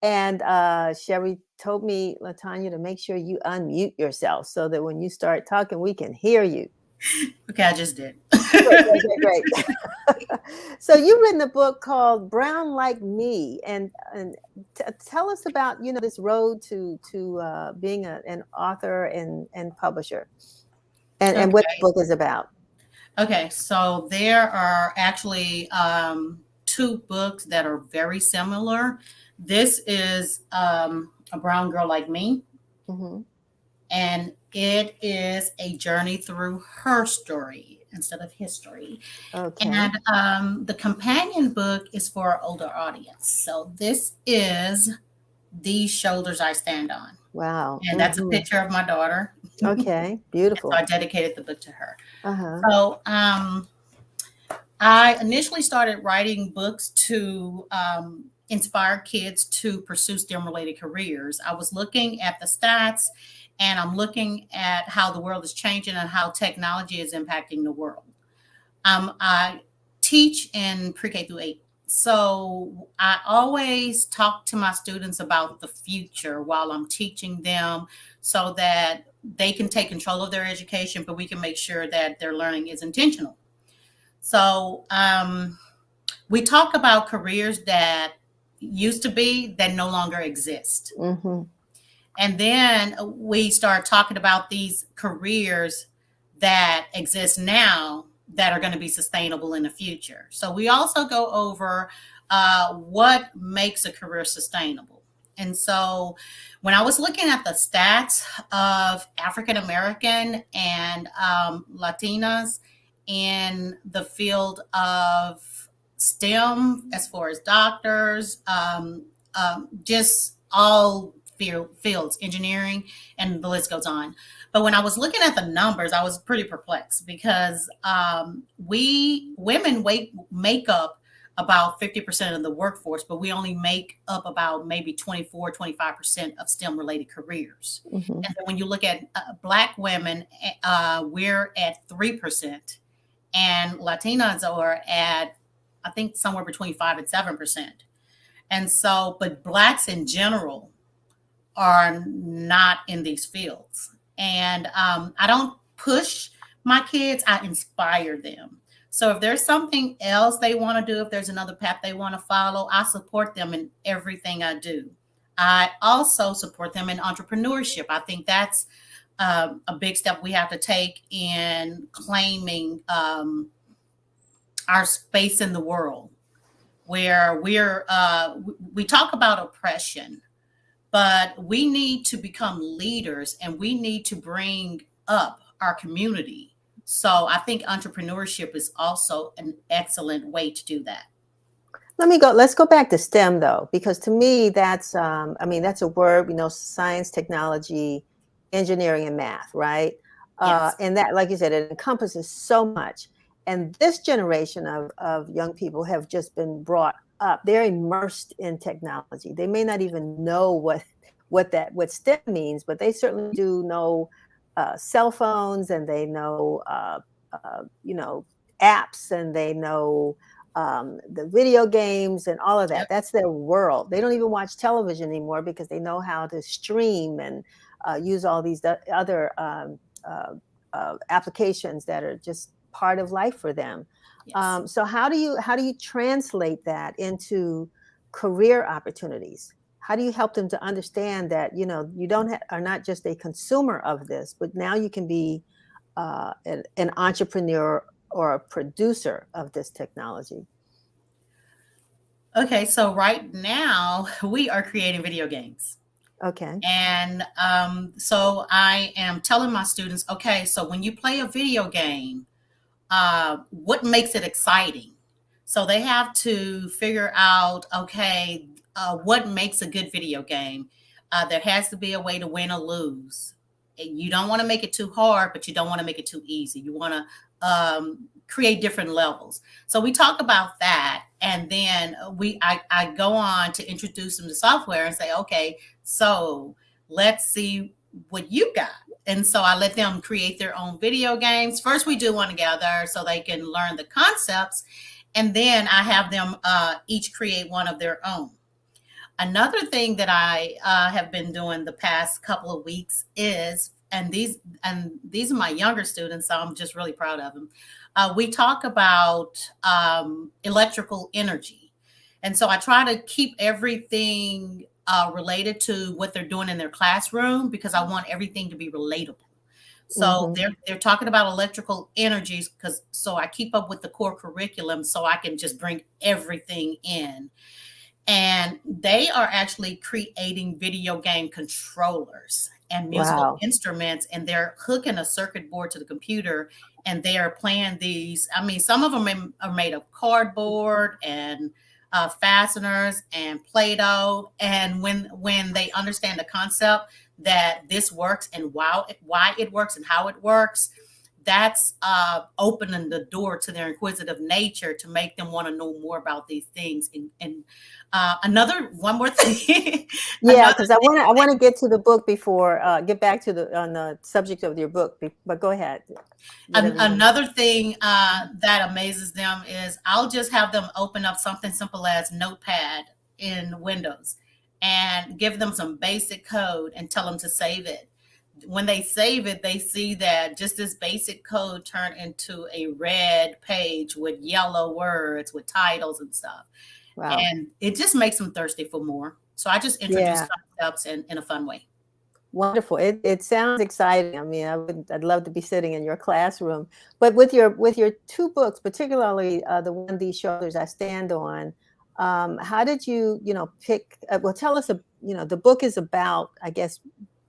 And Sherry told me, Latanya, to make sure you unmute yourself so that when you start talking, we can hear you. Okay, I just did. Great. So you've written a book called Brown Like Me, and tell us about this road to being an author and publisher, and what the book is about. Okay, so there are actually 2 books that are very similar. This is A Brown Girl Like Me, Mm-hmm. and it is a journey through her story instead of history. Okay. And the companion book is for an older audience. So this is These Shoulders I Stand On. Wow. And that's a picture of my daughter. Okay, beautiful. So I dedicated the book to her. Uh-huh. So I initially started writing books to inspire kids to pursue STEM-related careers. I was looking at the stats, and I'm looking at how the world is changing and how technology is impacting the world. I teach in pre-K through 8. So I always talk to my students about the future while I'm teaching them so that they can take control of their education, but we can make sure that their learning is intentional. So we talk about careers that used to be that no longer exist. Mm-hmm. And then we start talking about these careers that exist now that are going to be sustainable in the future. So we also go over what makes a career sustainable. And so when I was looking at the stats of African American and Latinas in the field of STEM, as far as doctors, just all fields, engineering, and the list goes on. But when I was looking at the numbers, I was pretty perplexed because women make up about 50% of the workforce, but we only make up about maybe 24-25% of STEM related careers. Mm-hmm. And then when you look at Black women, we're at 3%, and Latinas are at, I think, somewhere between 5 and 7%. And so, but Blacks in general are not in these fields. And I don't push my kids, I inspire them. So if there's something else they want to do, if there's another path they want to follow, I support them in everything I do. I also support them in entrepreneurship. I think that's a big step we have to take in claiming our space in the world, where we talk about oppression, but we need to become leaders and we need to bring up our community. So I think entrepreneurship is also an excellent way to do that. Let's go back to STEM though, because to me that's that's a word, science, technology, engineering, and math, right? Yes. And that, like you said, it encompasses so much. And this generation of young people have just been brought up. They're immersed in technology. They may not even know what STEM means, but they certainly do know cell phones, and they know apps, and they know the video games and all of that. Yep. That's their world. They don't even watch television anymore because they know how to stream and use all these other applications that are just part of life for them. Yes. So how do you translate that into career opportunities? How do you help them to understand that you are not just a consumer of this, but now you can be an entrepreneur or a producer of this technology? Okay, so right now we are creating video games. Okay. And so I am telling my students, okay, so when you play a video game, what makes it exciting? So they have to figure out, okay, what makes a good video game? There has to be a way to win or lose. You don't want to make it too hard, but you don't want to make it too easy. You want to create different levels. So we talk about that, and then I go on to introduce them to software and say, okay, so let's see what you got. And so I let them create their own video games. First, we do one together so they can learn the concepts, and then I have them each create one of their own. Another thing that I have been doing the past couple of weeks is, and these are my younger students, so I'm just really proud of them. We talk about electrical energy. And so I try to keep everything related to what they're doing in their classroom, because I want everything to be relatable. So they're talking about electrical energies, so I keep up with the core curriculum so I can just bring everything in. And they are actually creating video game controllers and musical instruments, and they're hooking a circuit board to the computer, and they are playing these. I mean, some of them are made of cardboard and fasteners and Play-Doh. And when they understand the concept that this works and why it works and how it works, that's opening the door to their inquisitive nature to make them want to know more about these things. And one more thing. Yeah, because I want to get to the book before get back to the subject of your book. But go ahead. Another thing that amazes them is I'll just have them open up something simple as Notepad in Windows and give them some basic code and tell them to save it. When they save it, they see that just this basic code turned into a red page with yellow words with titles and stuff. Wow. And it just makes them thirsty for more. So I just introduce concepts in a fun way. Wonderful. It sounds exciting. I mean, I'd love to be sitting in your classroom. But with your two books, particularly the one, These Shoulders I Stand On, how did you pick? Well, tell us. The book is about, I guess,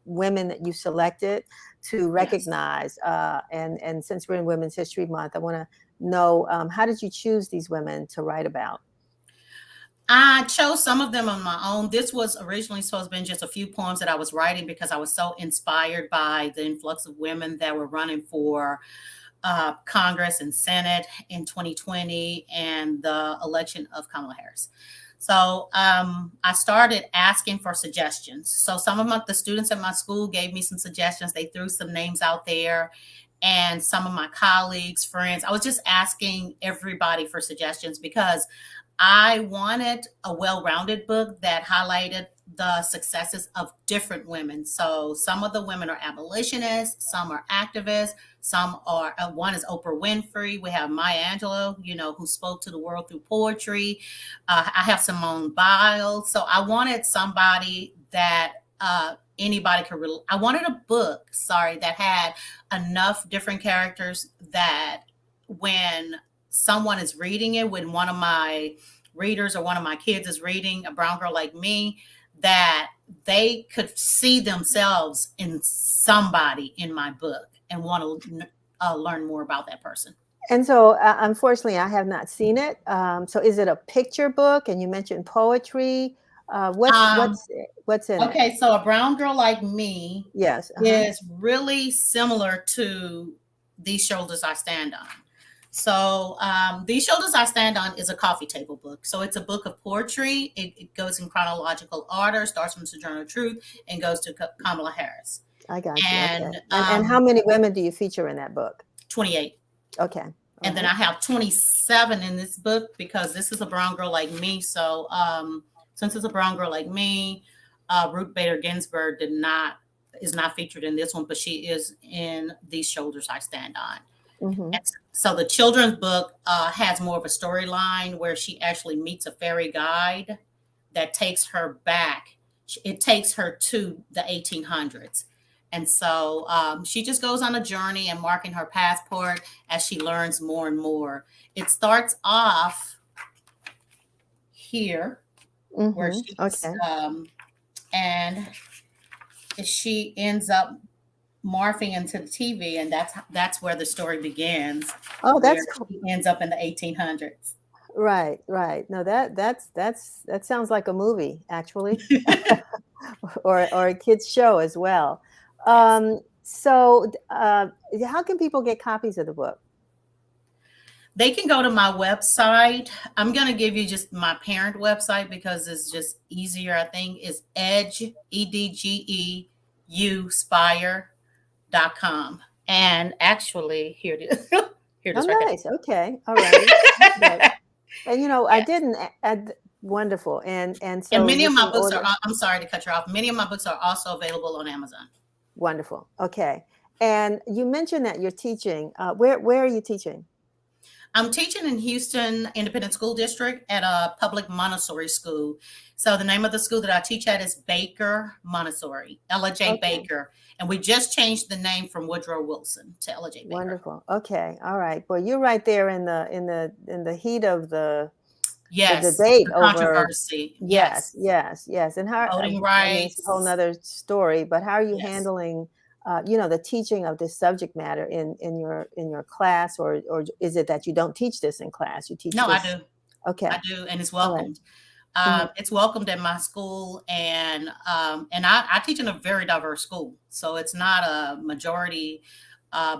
women that you selected to recognize. And since we're in Women's History Month, I want to know, how did you choose these women to write about? I chose some of them on my own. This was originally supposed to be just a few poems that I was writing because I was so inspired by the influx of women that were running for Congress and Senate in 2020 and the election of Kamala Harris. So I started asking for suggestions. So some of the students at my school gave me some suggestions. They threw some names out there, and some of my colleagues, friends. I was just asking everybody for suggestions because I wanted a well-rounded book that highlighted the successes of different women. So some of the women are abolitionists, some are activists, some are, one is Oprah Winfrey. We have Maya Angelou, who spoke to the world through poetry. I have Simone Biles. So I wanted somebody that anybody could relate. I wanted a book, that had enough different characters that when someone is reading it, when one of my readers or one of my kids is reading A Brown Girl Like Me, that they could see themselves in somebody in my book and want to learn more about that person. And so, unfortunately, I have not seen it. So is it a picture book? And you mentioned poetry. What's in it? Okay, so A Brown Girl Like Me is really similar to These Shoulders I Stand On. So These Shoulders I Stand On is a coffee table book. So it's a book of poetry. It goes in chronological order, starts from Sojourner Truth and goes to Kamala Harris. I got you. And how many women do you feature in that book? 28. Okay. And then I have 27 in this book because this is A Brown Girl Like Me. So since it's A Brown Girl Like Me, Ruth Bader Ginsburg is not featured in this one, but she is in These Shoulders I Stand On. Mm-hmm. So the children's book has more of a storyline where she actually meets a fairy guide that takes her back. It takes her to the 1800s. And so she just goes on a journey and marking her passport as she learns more and more. It starts off here where she's, and she ends up morphing into the TV, and that's where the story begins. Oh, that's cool. She ends up in the 1800s. Right. No, that sounds like a movie, actually. or a kids show as well. How can people get copies of the book? They can go to my website. I'm going to give you just my parent website because it's just easier, I think. It's EDGEU, Spire.com. And actually, here it is. Here it is. Oh, right nice. Okay. All right. Right. And, you know, I didn't add, wonderful. And so and many you of my can books order- are, I'm sorry to cut you off. Many of my books are also available on Amazon. Wonderful. Okay. And you mentioned that you're teaching. Where are you teaching? I'm teaching in Houston Independent School District at a public Montessori school. So the name of the school that I teach at is Baker Montessori, Ella J. Okay. Baker. And we just changed the name from Woodrow Wilson to Ella J. Baker. Wonderful. Okay. All right. Well, you're right there in the heat of the Yes, debate the over controversy. Yes. And how Voting I mean, it's rights. a whole nother story. But how are you Yes. handling, the teaching of this subject matter in your class, or is it that you don't teach this in class? You teach No, this? I do. Okay. I do, and it's All right. welcomed. Mhm. It's welcomed at my school, and I teach in a very diverse school, so it's not a majority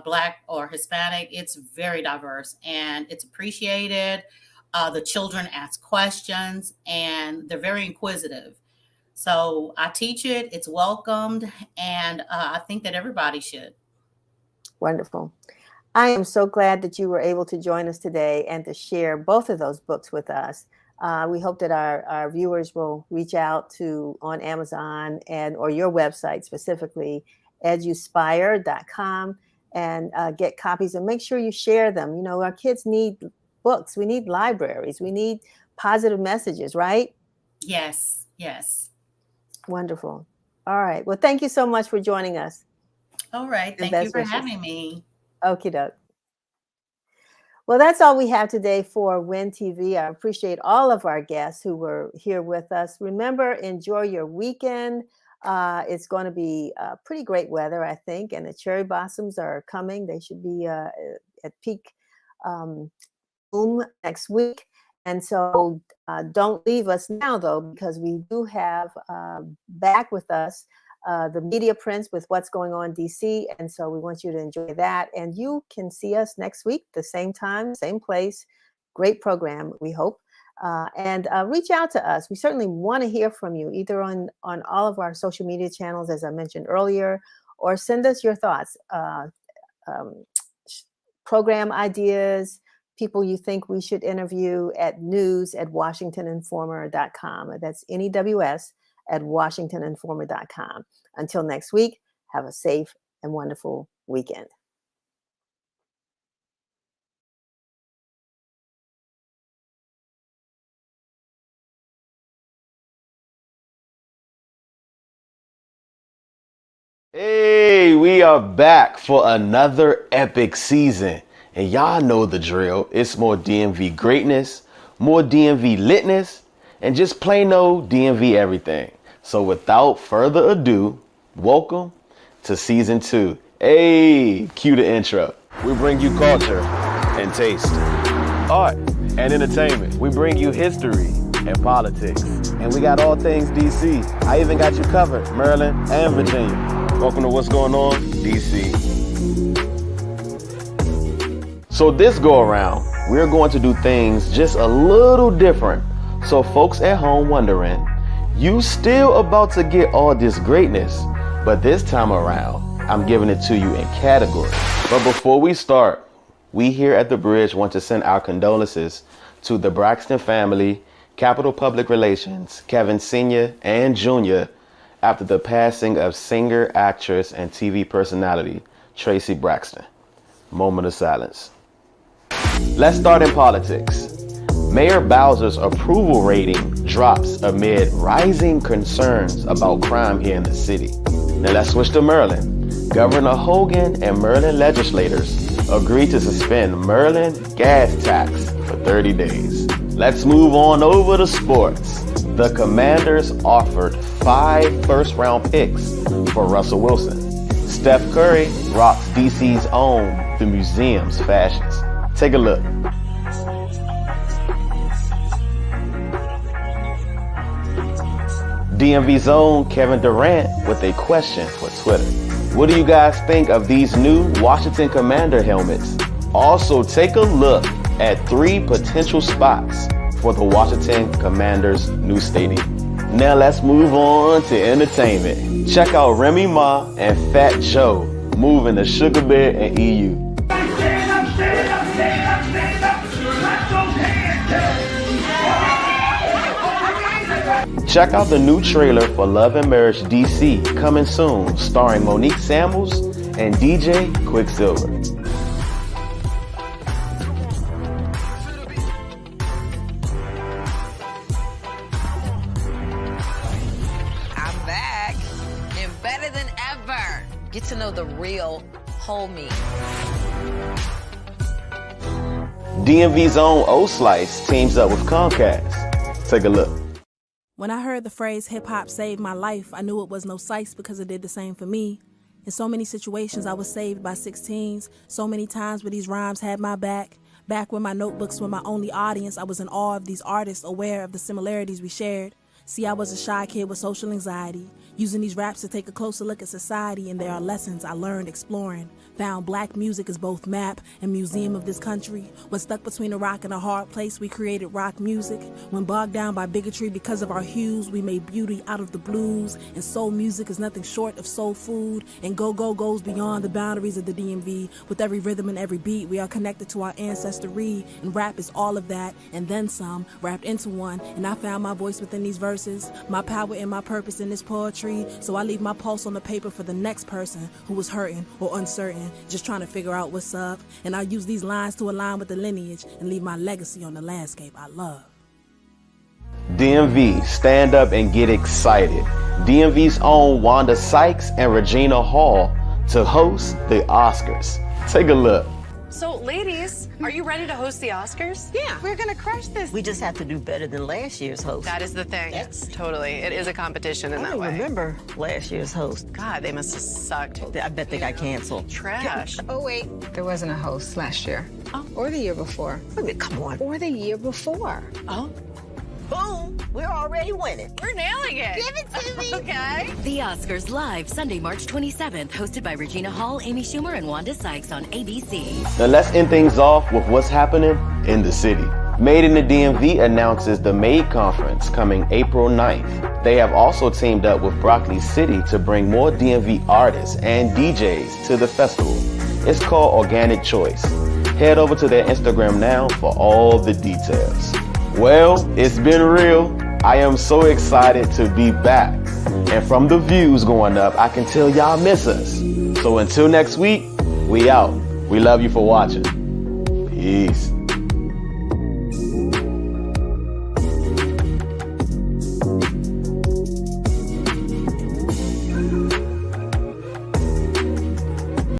Black or Hispanic. It's very diverse, and it's appreciated. The children ask questions, and they're very inquisitive. So I teach it. It's welcomed, and I think that everybody should. Wonderful. I am so glad that you were able to join us today and to share both of those books with us. We hope that our viewers will reach out on Amazon or your website specifically, eduspire.com, and get copies, and make sure you share them. You know, our kids need books. We need libraries. We need positive messages, right? Yes, yes. Wonderful. All right. Well, thank you so much for joining us. All right. And Thank you best for wishes. having me. Okie doke. Well, that's all we have today for WIN TV. I appreciate all of our guests who were here with us. Remember, enjoy your weekend. It's going to be pretty great weather, I think, and the cherry blossoms are coming. They should be at peak bloom next week. And so don't leave us now, though, because we do have back with us the Media Prince with what's going on in DC. And so we want you to enjoy that. And you can see us next week, the same time, same place. Great program, we hope. And reach out to us. We certainly want to hear from you, either on all of our social media channels, as I mentioned earlier, or send us your thoughts, program ideas, people you think we should interview at news@washingtoninformer.com. That's NEWS@washingtoninformer.com. Until next week, have a safe and wonderful weekend. Hey, we are back for another epic season. And y'all know the drill. It's more DMV greatness, more DMV litness, and just plain old DMV everything. So without further ado, welcome to season 2. Hey, cue the intro. We bring you culture and taste, art and entertainment. We bring you history and politics. And we got all things DC. I even got you covered, Maryland and Virginia. Welcome to What's Going On, DC. So this go around, we're going to do things just a little different. So folks at home wondering, you still about to get all this greatness, but this time around, I'm giving it to you in categories. But before we start, we here at The Bridge want to send our condolences to the Braxton family, Capitol Public Relations, Kevin Sr. and Jr., after the passing of singer, actress, and TV personality, Tracy Braxton. Moment of silence. Let's start in politics. Mayor Bowser's approval rating drops amid rising concerns about crime here in the city. Now let's switch to Maryland. Governor Hogan and Maryland legislators agreed to suspend Maryland gas tax for 30 days. Let's move on over to sports. The Commanders offered 5 first-round picks for Russell Wilson. Steph Curry rocks DC's own The Museum's fashions. Take a look. DMV's own Kevin Durant with a question for Twitter. What do you guys think of these new Washington Commander helmets? Also, take a look at 3 potential spots for the Washington Commanders' new stadium. Now let's move on to entertainment. Check out Remy Ma and Fat Joe moving to Sugar Bear and EU. Check out the new trailer for Love and Marriage DC coming soon, starring Monique Samuels and DJ Quicksilver. I'm back and better than ever. Get to know the real whole me. DMV's own O-Slice teams up with Comcast. Take a look. When I heard the phrase hip-hop saved my life, I knew it was no size because it did the same for me. In so many situations, I was saved by 16s. So many times where these rhymes had my back. Back when my notebooks were my only audience, I was in awe of these artists, aware of the similarities we shared. See, I was a shy kid with social anxiety, using these raps to take a closer look at society, and there are lessons I learned exploring. Found black music as both map and museum of this country. When stuck between a rock and a hard place, we created rock music. When bogged down by bigotry because of our hues, we made beauty out of the blues. And soul music is nothing short of soul food. And go-go goes beyond the boundaries of the DMV. With every rhythm and every beat, we are connected to our ancestry. And rap is all of that, and then some, wrapped into one. And I found my voice within these verses, my power and my purpose in this poetry. So I leave my pulse on the paper for the next person who was hurting or uncertain, just trying to figure out what's up. And I use these lines to align with the lineage and leave my legacy on the landscape I love. DMV, stand up and get excited. DMV's own Wanda Sykes and Regina Hall to host the Oscars. Take a look. So, ladies, are you ready to host the Oscars? Yeah. We're gonna crush this. We just have to do better than last year's host. That is the thing. Yes. Totally. It is a competition in that way. I remember last year's host. God, they must have sucked. I bet they got canceled. Trash. Oh, wait. There wasn't a host last year. Oh. Or the year before. I mean, come on. Or the year before. Oh. Boom. We're already winning. We're nailing it. Give it to me. Okay. The Oscars live Sunday, March 27th, hosted by Regina Hall, Amy Schumer, and Wanda Sykes on ABC. Now let's end things off with what's happening in the city. Made in the DMV announces the MADE Conference coming April 9th. They have also teamed up with Broccoli City to bring more DMV artists and DJs to the festival. It's called Organic Choice. Head over to their Instagram now for all the details. Well, it's been real. I am so excited to be back. And from the views going up, I can tell y'all miss us. So until next week, we out. We love you for watching. Peace.